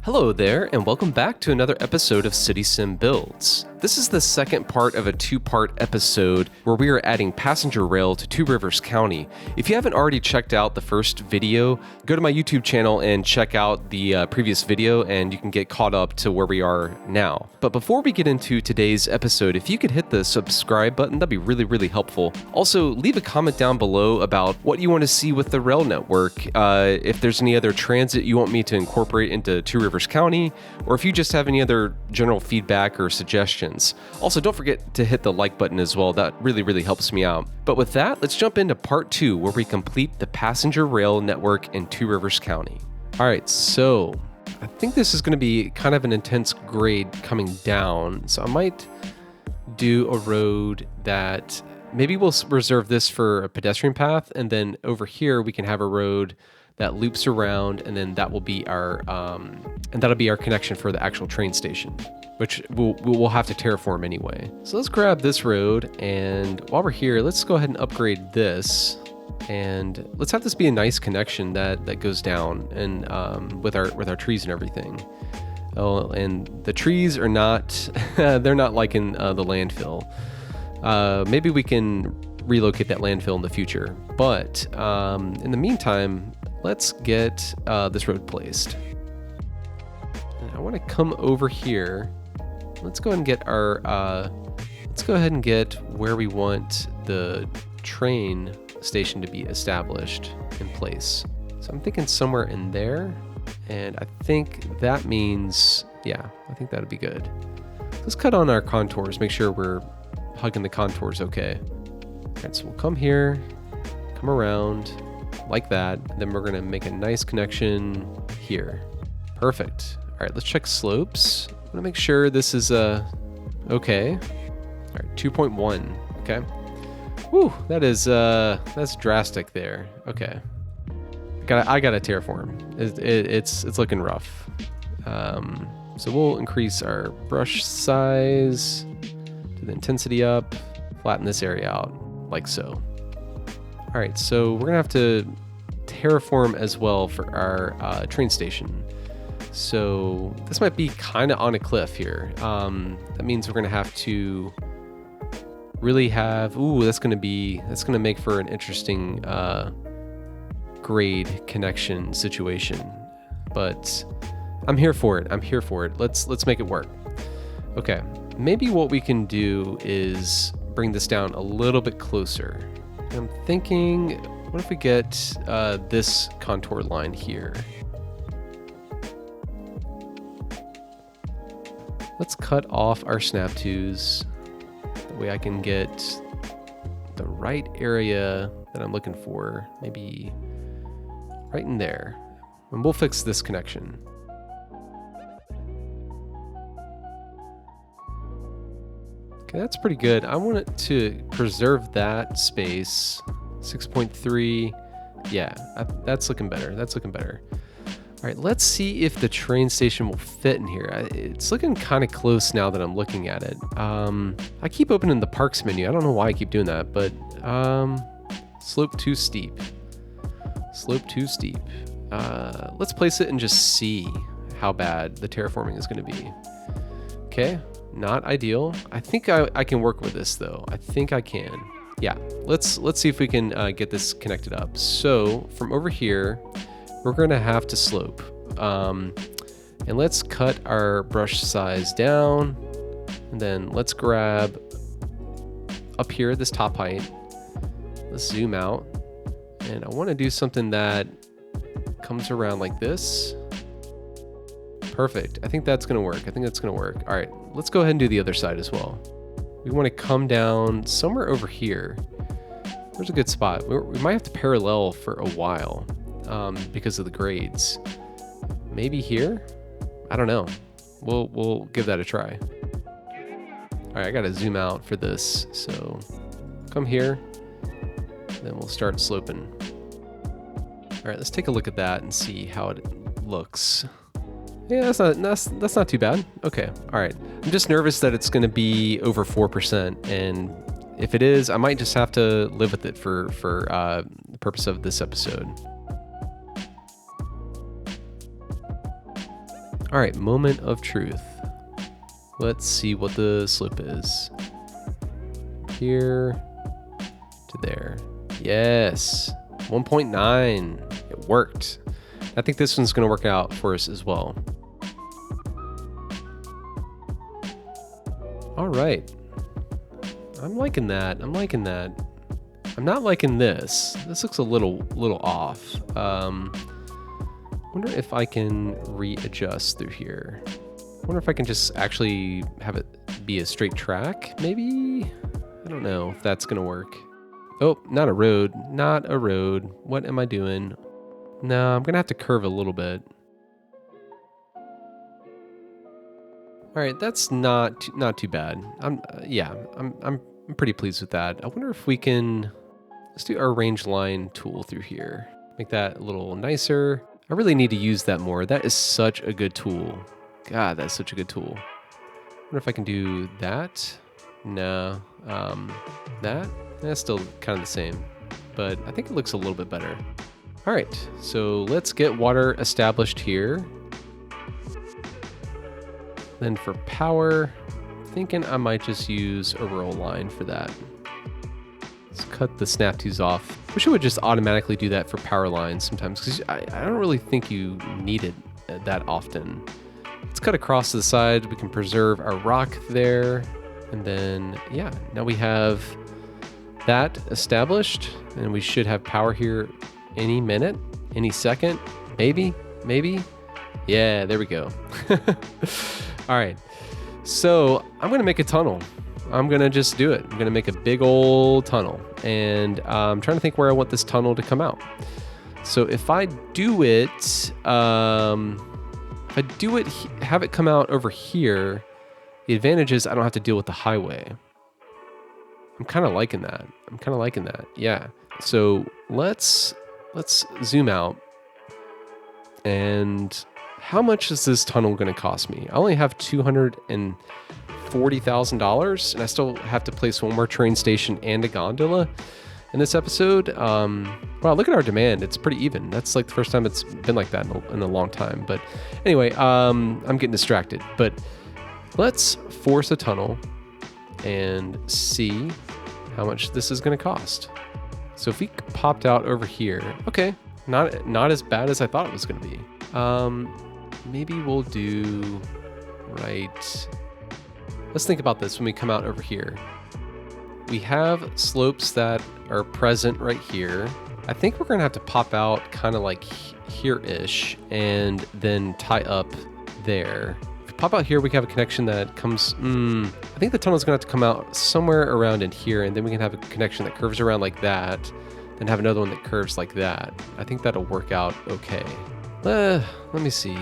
Hello there, and welcome back to another episode of City Sim Builds. This is the second part of a two-part episode where we are adding passenger rail to Two Rivers County. If you haven't already checked out the first video, go to my YouTube channel and check out the previous video and you can get caught up to where we are now. But before we get into today's episode, if you could hit the subscribe button, that'd be really helpful. Also, leave a comment down below about what you want to see with the rail network, if there's any other transit you want me to incorporate into Two Rivers County, or if you just have any other general feedback or suggestions. Also, don't forget to hit the like button as well. That really helps me out. But with that, let's jump into part 2 where we complete the passenger rail network in Two Rivers County. All right, so I think this is going to be kind of an intense grade coming down. So I might do a road that maybe we'll reserve this for a pedestrian path, and then over here we can have a road that loops around, and then that will be our that'll be our connection for the actual train station, which we'll have to terraform anyway. So let's grab this road, and while we're here, let's go ahead and upgrade this, and let's have this be a nice connection that goes down and with our trees and everything. Oh, and the trees are not they're not like in the landfill. Maybe we can relocate that landfill in the future, but in the meantime, let's get this road placed. And I want to come over here. Let's go ahead and get our. Let's go ahead and get where we want the train station to be established in place. So I'm thinking somewhere in there, and I think that means, yeah, I think that'd be good. Let's cut on our contours. Make sure we're hugging the contours okay. All right, so we'll come here, come around like that, and then we're gonna make a nice connection here. Perfect. All right, let's check slopes. I wanna make sure this is okay. All right, 2.1, okay. Whew, that is, that's drastic there. Okay, I gotta terraform. It's looking rough. So we'll increase our brush size, do the intensity up, flatten this area out like so. All right, so we're gonna have to terraform as well for our train station. So this might be kind of on a cliff here. That means we're gonna have to really have, that's gonna make for an interesting grade connection situation. But I'm here for it. Let's make it work. Okay, maybe what we can do is bring this down a little bit closer. I'm thinking, what if we get this contour line here? Let's cut off our snap twos. That way I can get the right area that I'm looking for, maybe right in there. And we'll fix this connection. Okay, that's pretty good. I want it to preserve that space. 6.3. Yeah, that's looking better. All right, let's see if the train station will fit in here. It's looking kind of close now that I'm looking at it. I keep opening the parks menu. I don't know why I keep doing that, but slope too steep. Let's place it and just see how bad the terraforming is going to be. Okay, not ideal. I think I can work with this though. I think I can. Yeah, let's see if we can get this connected up. So from over here, we're gonna have to slope. And let's cut our brush size down, and then let's grab up here this top height. Let's zoom out, and I want to do something that comes around like this. Perfect. I think that's gonna work. All right, let's go ahead and do the other side as well. We want to come down somewhere over here. There's a good spot. We might have to parallel for a while because of the grades. Maybe here? I don't know. We'll give that a try. All right, I gotta zoom out for this. So come here, then we'll start sloping. All right, let's take a look at that and see how it looks. Yeah, that's not too bad. Okay, all right. I'm just nervous that it's gonna be over 4%, and if it is, I might just have to live with it for the purpose of this episode. All right, moment of truth. Let's see what the slope is. Here to there. Yes, 1.9. It worked. I think this one's going to work out for us as well. All right. I'm liking that. I'm liking that. I'm not liking this. This looks a little off. Wonder if I can readjust through here. Wonder if I can just actually have it be a straight track, maybe? I don't know if that's gonna work. Oh, not a road, not a road. What am I doing? No, I'm gonna have to curve a little bit. All right, that's not too bad. I'm pretty pleased with that. I wonder if we can, let's do our range line tool through here. Make that a little nicer. I really need to use that more. That is such a good tool. God, that's such a good tool. I wonder if I can do that. No, that's still kind of the same, but I think it looks a little bit better. All right, so let's get water established here. Then for power, thinking I might just use a roll line for that. Let's cut the snap twos off. Wish it would just automatically do that for power lines sometimes, because I don't really think you need it that often. Let's cut across to the side. We can preserve our rock there. And then, yeah, now we have that established, and we should have power here any minute, any second, maybe. Yeah, there we go. All right, so I'm gonna make a tunnel. I'm gonna just do it. I'm gonna make a big old tunnel, and I'm trying to think where I want this tunnel to come out. So if I do it, have it come out over here, the advantage is I don't have to deal with the highway. I'm kind of liking that. Yeah. So let's zoom out. And how much is this tunnel going to cost me? I only have $240,000, and I still have to place one more train station and a gondola in this episode. Wow, look at our demand. It's pretty even. That's like the first time it's been like that in a long time. But anyway, I'm getting distracted. But let's force a tunnel and see how much this is going to cost. So if we popped out over here, okay, not as bad as I thought it was going to be. Maybe we'll do right. Let's think about this when we come out over here. We have slopes that are present right here. I think we're going to have to pop out kind of like here-ish and then tie up there. If we pop out here, we can have a connection that comes, I think the tunnel's going to have to come out somewhere around in here, and then we can have a connection that curves around like that, then have another one that curves like that. I think that'll work out okay. Let me see.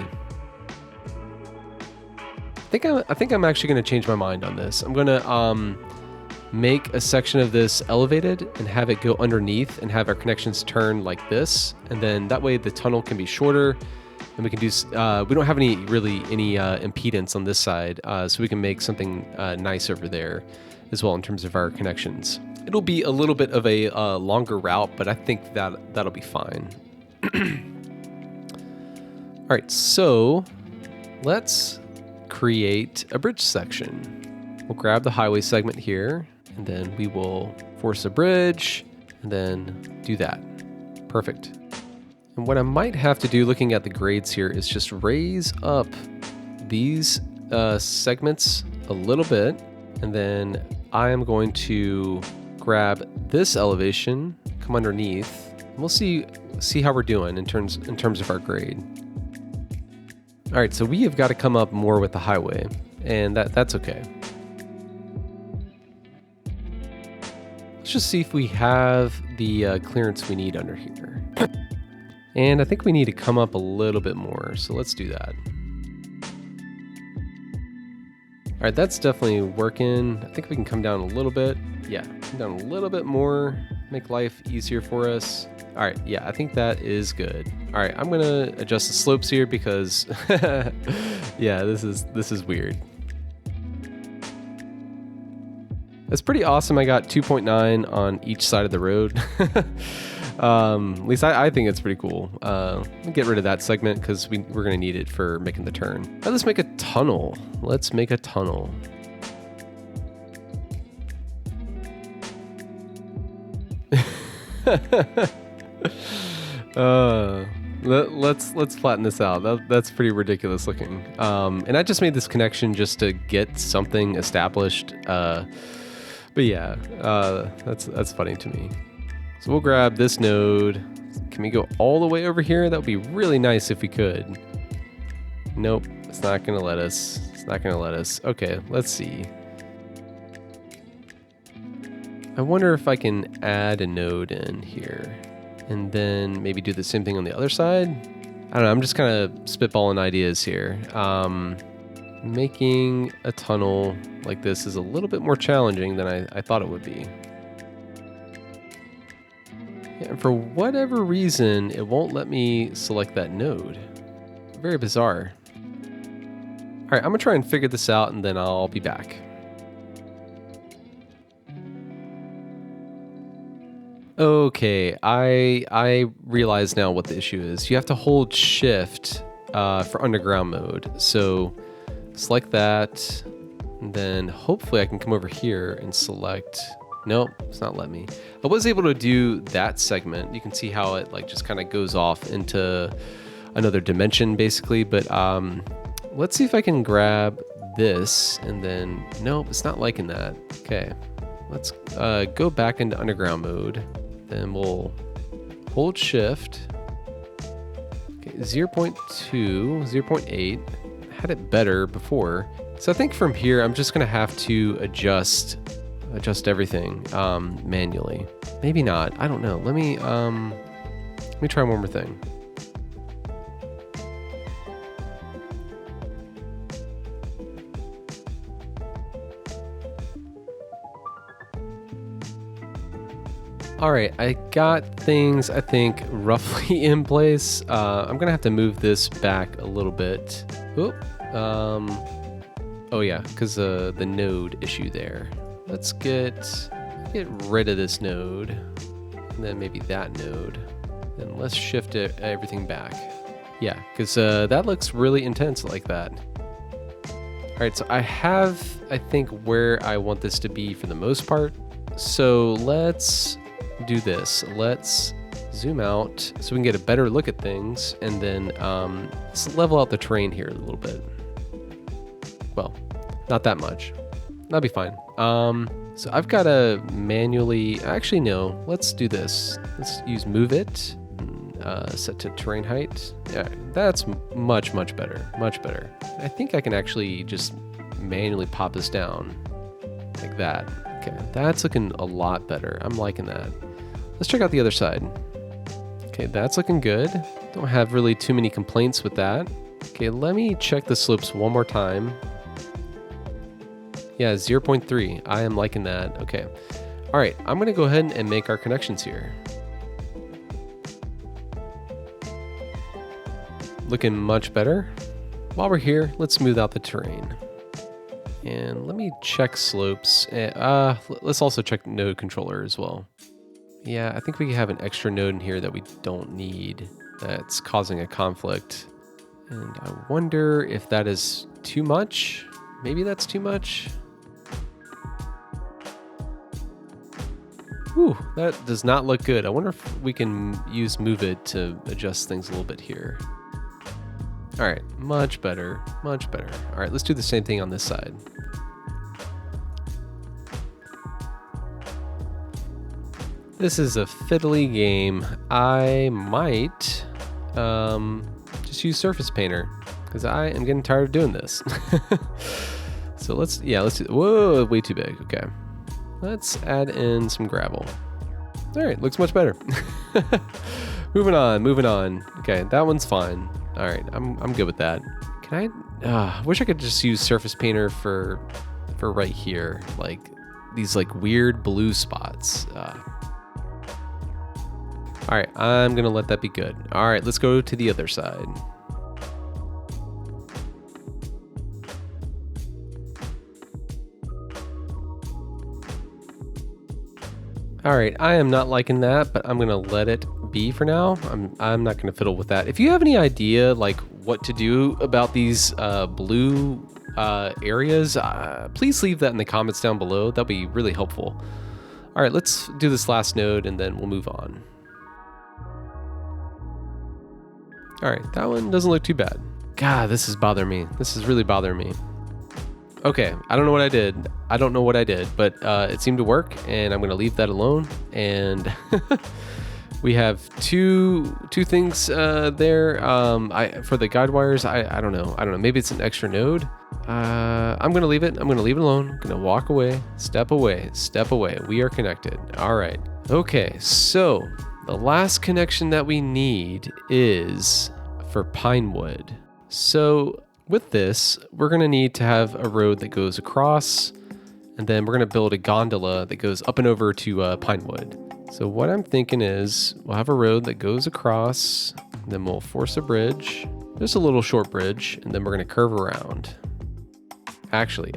I think I'm actually going to change my mind on this. I'm going to make a section of this elevated and have it go underneath and have our connections turn like this, and then that way the tunnel can be shorter, and we can do. We don't have any impedance on this side, so we can make something nice over there as well in terms of our connections. It'll be a little bit of a longer route, but I think that'll be fine. All right, so let's create a bridge section. We'll grab the highway segment here, and then we will force a bridge, and then do that. Perfect. And what I might have to do, looking at the grades here, is just raise up these segments a little bit, and then I am going to grab this elevation, come underneath, and we'll see how we're doing in terms of our grade. All right, so we have got to come up more with the highway, and that's okay. Let's just see if we have the clearance we need under here. And I think we need to come up a little bit more, so let's do that. All right, that's definitely working. I think we can come down a little bit. Yeah, come down a little bit more, make life easier for us. All right, yeah, I think that is good. All right, I'm gonna adjust the slopes here because, yeah, this is weird. That's pretty awesome. I got 2.9 on each side of the road. At least I think it's pretty cool. Get rid of that segment because we're going to need it for making the turn. All right, let's make a tunnel. Let's make a tunnel. Let's flatten this out. That's pretty ridiculous looking. And I just made this connection just to get something established. But yeah, that's funny to me. So we'll grab this node. Can we go all the way over here? That would be really nice if we could. Nope, it's not gonna let us. It's not gonna let us. Okay, let's see. I wonder if I can add a node in here and then maybe do the same thing on the other side. I don't know, I'm just kind of spitballing ideas here. Making a tunnel like this is a little bit more challenging than I thought it would be. Yeah, and for whatever reason, it won't let me select that node. Very bizarre. All right, I'm gonna try and figure this out and then I'll be back. Okay, I realize now what the issue is. You have to hold shift for underground mode. So select that, and then hopefully I can come over here and select. Nope, it's not letting me. I was able to do that segment. You can see how it like just kind of goes off into another dimension basically. But let's see if I can grab this and then, nope, it's not liking that. Okay, let's go back into underground mode. Then we'll hold shift. Okay, 0.2, 0.8. Had it better before. So I think from here, I'm just gonna have to adjust everything manually. Maybe not, I don't know. Let me try one more thing. All right, I got things, I think, roughly in place. I'm gonna have to move this back a little bit. Oop. Oh yeah, because the node issue there. Let's get rid of this node, and then maybe that node. Then let's shift everything back. Yeah, because that looks really intense like that. All right, so I have, I think, where I want this to be for the most part. So let's do this. Let's zoom out so we can get a better look at things, and then let's level out the terrain here a little bit. Well, not that much. That'll be fine. So I've got to manually, actually no, let's do this. Let's use move it, set to terrain height. Yeah, that's much better, much better. I think I can actually just manually pop this down like that. Okay, that's looking a lot better. I'm liking that. Let's check out the other side. Okay, that's looking good. Don't have really too many complaints with that. Okay, let me check the slopes one more time. Yeah, 0.3. I am liking that. Okay. All right, I'm gonna go ahead and make our connections here. Looking much better. While we're here, let's smooth out the terrain. And let me check slopes. Let's also check node controller as well. Yeah, I think we have an extra node in here that we don't need. That's causing a conflict. And I wonder if that is too much. Maybe that's too much. Whew, that does not look good. I wonder if we can use move it to adjust things a little bit here. All right, much better, much better. All right, let's do the same thing on this side. This is a fiddly game. I might just use Surface Painter because I am getting tired of doing this. So let's do, whoa, way too big, okay. Let's add in some gravel. All right, looks much better. Moving on. Okay, that one's fine. All right, I'm good with that. Can I wish I could just use Surface Painter for right here, like these like weird blue spots. All right, I'm gonna let that be good. All right, let's go to the other side. All right, I am not liking that, but I'm gonna let it be for now. I'm not gonna fiddle with that. If you have any idea like what to do about these blue areas, please leave that in the comments down below. That'll be really helpful. All right, let's do this last node and then we'll move on. All right, that one doesn't look too bad. God, this is bothering me. This is really bothering me. Okay, I don't know what I did. I don't know what I did, but it seemed to work, and I'm gonna leave that alone. And we have two things there. For the guide wires, I don't know. Maybe it's an extra node. I'm gonna leave it. I'm gonna leave it alone. I'm gonna walk away, step away, step away. We are connected. All right. Okay, so the last connection that we need is for Pinewood. So with this, we're gonna need to have a road that goes across, and then we're gonna build a gondola that goes up and over to Pinewood. So what I'm thinking is we'll have a road that goes across, then we'll force a bridge, just a little short bridge, and then we're gonna curve around. Actually.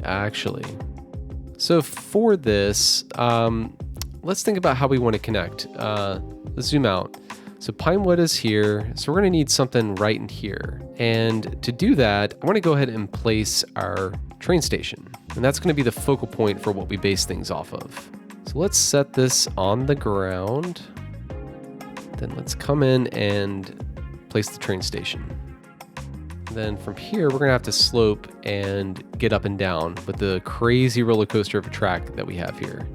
So for this, let's think about how we want to connect. Let's zoom out. So Pinewood is here, so we're gonna need something right in here. And to do that, I wanna go ahead and place our train station. And that's gonna be the focal point for what we base things off of. So let's set this on the ground. Then let's come in and place the train station. Then from here, we're gonna have to slope and get up and down with the crazy roller coaster of a track that we have here.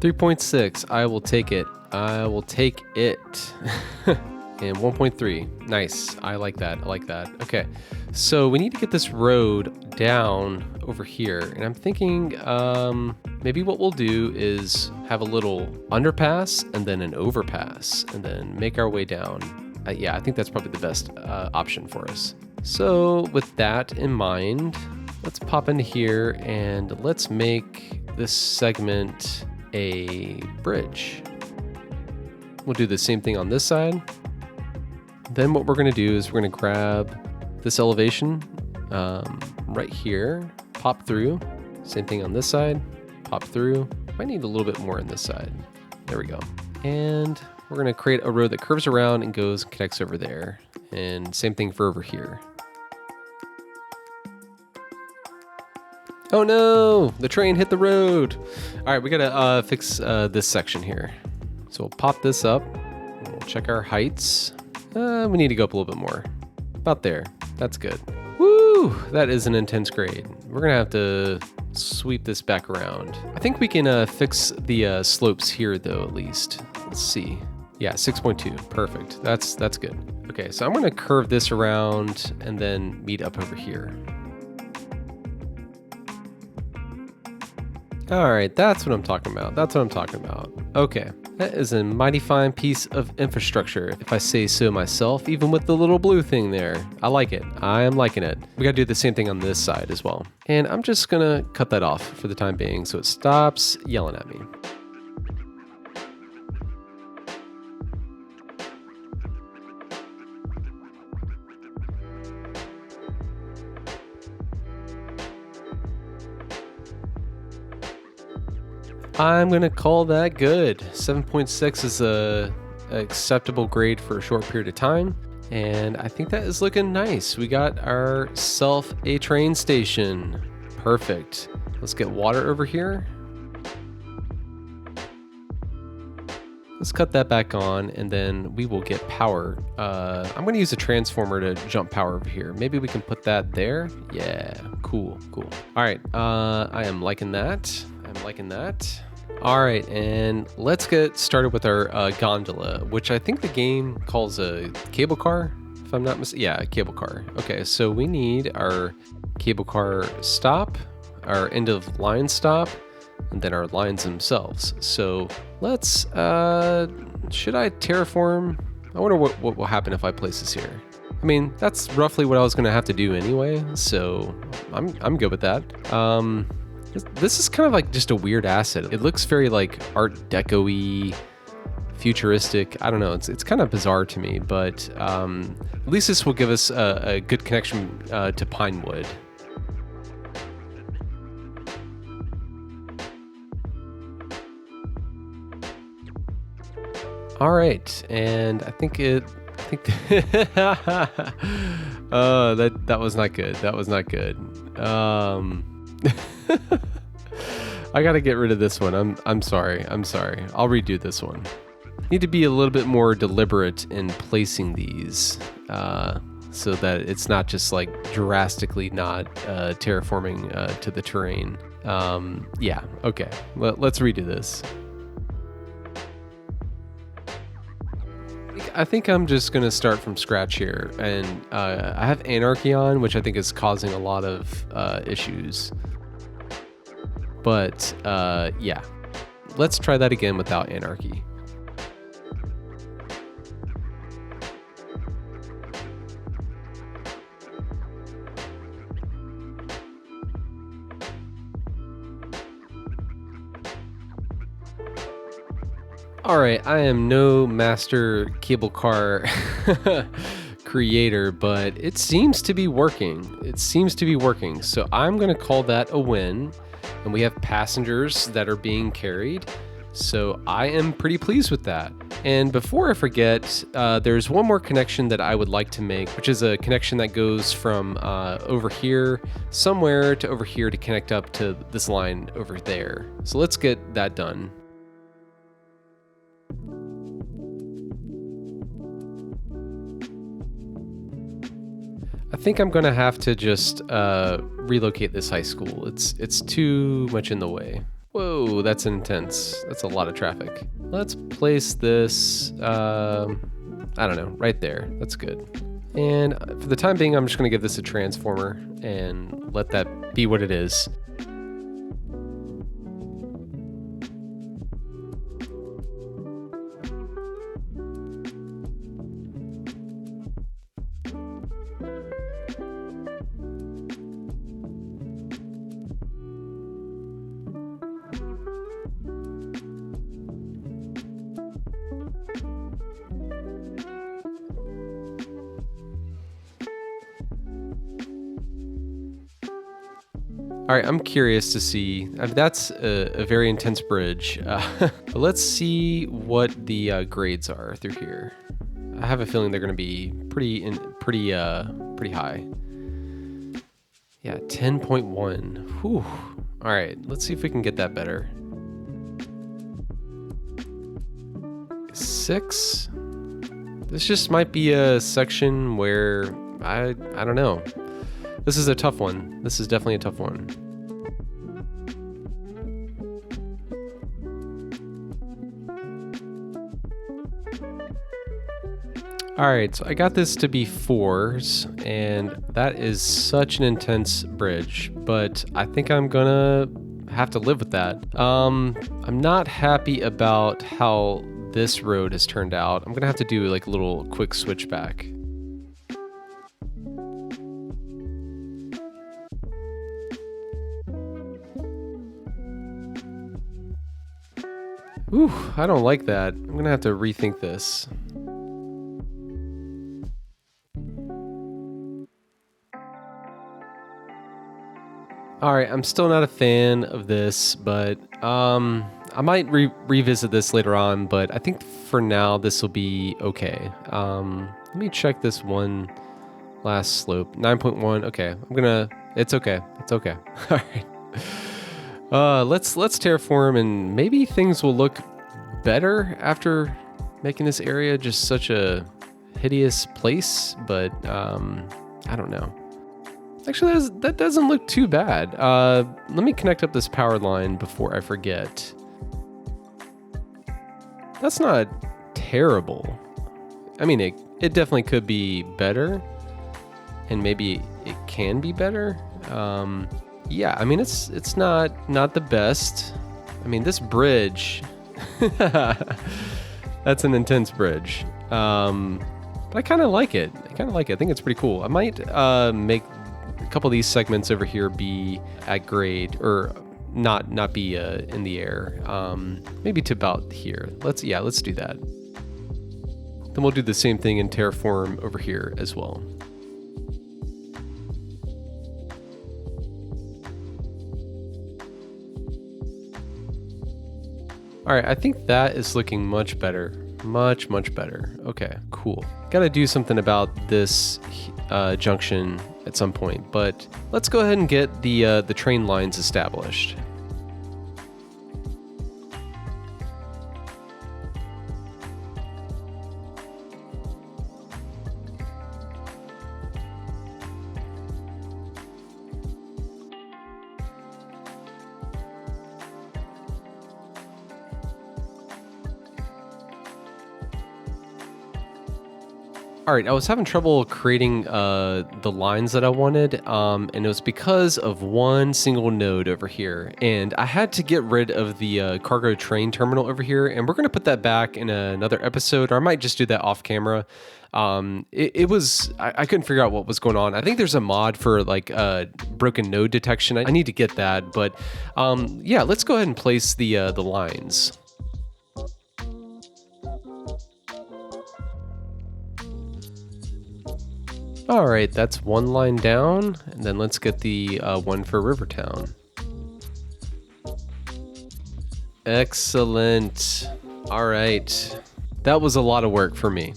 .6, I will take it. I will take it. And 1.3, nice. I like that. Okay, so we need to get this road down over here. And I'm thinking maybe what we'll do is have a little underpass and then an overpass and then make our way down. Yeah, I think that's probably the best option for us. So with that in mind, let's pop into here and let's make this segment a bridge. We'll do the same thing on this side. Then what we're gonna do is we're gonna grab this elevation right here, pop through. Same thing on this side, pop through. Might need a little bit more on this side. There we go. And we're gonna create a road that curves around and goes and connects over there. And same thing for over here. Oh no, the train hit the road. All right, we gotta fix this section here. So we'll pop this up, we'll check our heights. We need to go up a little bit more. About there, that's good. Woo, that is an intense grade. We're gonna have to sweep this back around. I think we can fix the slopes here though, at least. Let's see. Yeah, 6.2, perfect, that's good. Okay, so I'm gonna curve this around and then meet up over here. All right, that's what I'm talking about. Okay, that is a mighty fine piece of infrastructure, if I say so myself, even with the little blue thing there. I like it. I am liking it. We gotta do the same thing on this side as well. And I'm just gonna cut that off for the time being so it stops yelling at me. I'm gonna call that good. 7.6 is a acceptable grade for a short period of time, and I think that is looking nice. We got ourself a train station. Perfect. Let's get water over here. Let's cut that back on, and then we will get power. I'm gonna use a transformer to jump power over here. Maybe we can put that there. Yeah, cool. All right, I am liking that. All right, and let's get started with our gondola, which I think the game calls a cable car, if I'm not mistaken. Yeah, a cable car. Okay, so we need our cable car stop, our end of line stop, and then our lines themselves. So let's, should I terraform? I wonder what will happen if I place this here. I mean, that's roughly what I was going to have to do anyway, so I'm good with that. This is kind of like just a weird asset. It looks very like Art Deco-y, futuristic. I don't know. It's kind of bizarre to me, but at least this will give us a good connection to Pinewood. All right, and I think that was not good. That was not good. I gotta get rid of this one. I'm sorry. I'll redo this one. Need to be a little bit more deliberate in placing these, so that it's not just like drastically not terraforming to the terrain. Yeah. Okay. Let's redo this. I think I'm just going to start from scratch here, and I have Anarchy on, which I think is causing a lot of issues. But yeah, let's try that again without Anarchy. Alright, I am no master cable car creator, but it seems to be working. So I'm going to call that a win. And we have passengers that are being carried. So I am pretty pleased with that. And before I forget, there's one more connection that I would like to make, which is a connection that goes from over here somewhere to over here to connect up to this line over there. So let's get that done. I think I'm gonna have to just relocate this high school. It's too much in the way. Whoa, that's intense. That's a lot of traffic. Let's place this, I don't know, right there. That's good. And for the time being, I'm just gonna give this a transformer and let that be what it is. All right, I'm curious to see. I mean, that's a very intense bridge. But let's see what the grades are through here. I have a feeling they're going to be pretty high. Yeah, 10.1. Whew. All right, let's see if we can get that better. 6. This just might be a section where I don't know. This is a tough one. This is definitely a tough one. All right, so I got this to be 4s, and that is such an intense bridge, but I think I'm gonna have to live with that. I'm not happy about how this road has turned out. I'm gonna have to do like a little quick switchback. Ooh, I don't like that. I'm gonna have to rethink this. All right, I'm still not a fan of this, but I might revisit this later on, but I think for now this will be okay. Let me check this one last slope. 9.1. Okay, it's okay. All right. Let's terraform, and maybe things will look better after making this area just such a hideous place, but I don't know. Actually, that doesn't look too bad. Let me connect up this power line before I forget. That's not terrible. I mean, it definitely could be better, and maybe it can be better. Yeah, I mean, it's not the best. I mean, this bridge, that's an intense bridge. But I kind of like it. I think it's pretty cool. I might make a couple of these segments over here be at grade, or not be in the air. Maybe to about here. Let's do that. Then we'll do the same thing in Terraform over here as well. All right, I think that is looking much better. Much better. Okay, cool. Gotta do something about this junction at some point, but let's go ahead and get the train lines established. All right, I was having trouble creating the lines that I wanted, and it was because of one single node over here. And I had to get rid of the cargo train terminal over here, and we're going to put that back in another episode, or I might just do that off camera. I couldn't figure out what was going on. I think there's a mod for like broken node detection. I need to get that, but yeah, let's go ahead and place the lines. All right, that's one line down, and then let's get the one for Rivertown. Excellent. All right, that was a lot of work for me.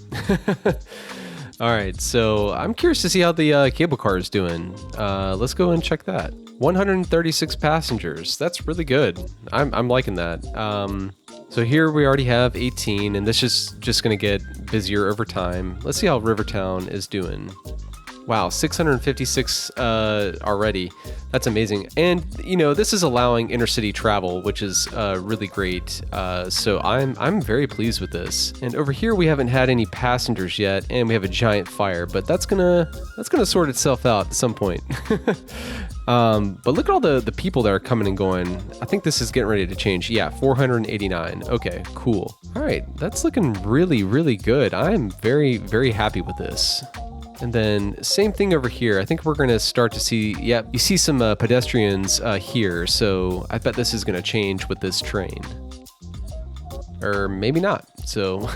All right, so I'm curious to see how the cable car is doing. Let's go and check that. 136 passengers. That's really good. I'm liking that. So here we already have 18, and this is just going to get busier over time. Let's see how Rivertown is doing. Wow, 656 already. That's amazing. And, you know, this is allowing intercity travel, which is really great. So I'm very pleased with this. And over here, we haven't had any passengers yet, and we have a giant fire, but that's gonna sort itself out at some point. But look at all the people that are coming and going. I think this is getting ready to change. Yeah, 489. Okay, cool. All right, that's looking really, really good. I'm very, very happy with this. And then same thing over here. I think we're going to start to see, yep, you see some pedestrians here. So I bet this is going to change with this train. Or maybe not. So,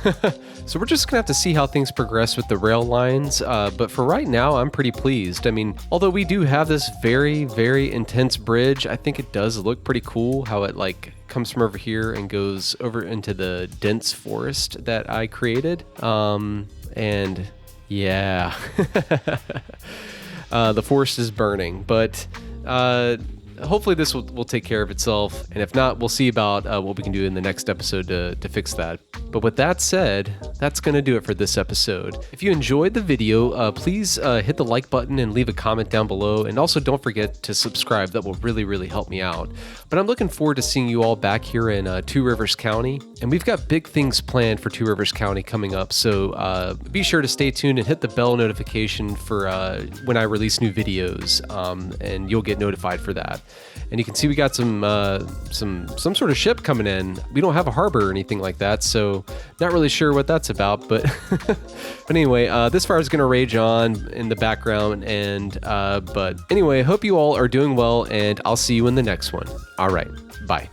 so we're just gonna have to see how things progress with the rail lines. But for right now, I'm pretty pleased. I mean, although we do have this very, very intense bridge, I think it does look pretty cool how it like comes from over here and goes over into the dense forest that I created. And yeah, the forest is burning, but hopefully this will take care of itself, and if not, we'll see about what we can do in the next episode to fix that. But with that said, that's going to do it for this episode. If you enjoyed the video, please hit the like button and leave a comment down below, and also don't forget to subscribe. That will really, really help me out. But I'm looking forward to seeing you all back here in Two Rivers County, and we've got big things planned for Two Rivers County coming up, so be sure to stay tuned and hit the bell notification for when I release new videos, and you'll get notified for that. And you can see we got some sort of ship coming in. We don't have a harbor or anything like that, so not really sure what that's about. But but anyway, this fire is gonna rage on in the background. And but anyway, hope you all are doing well, and I'll see you in the next one. All right, bye.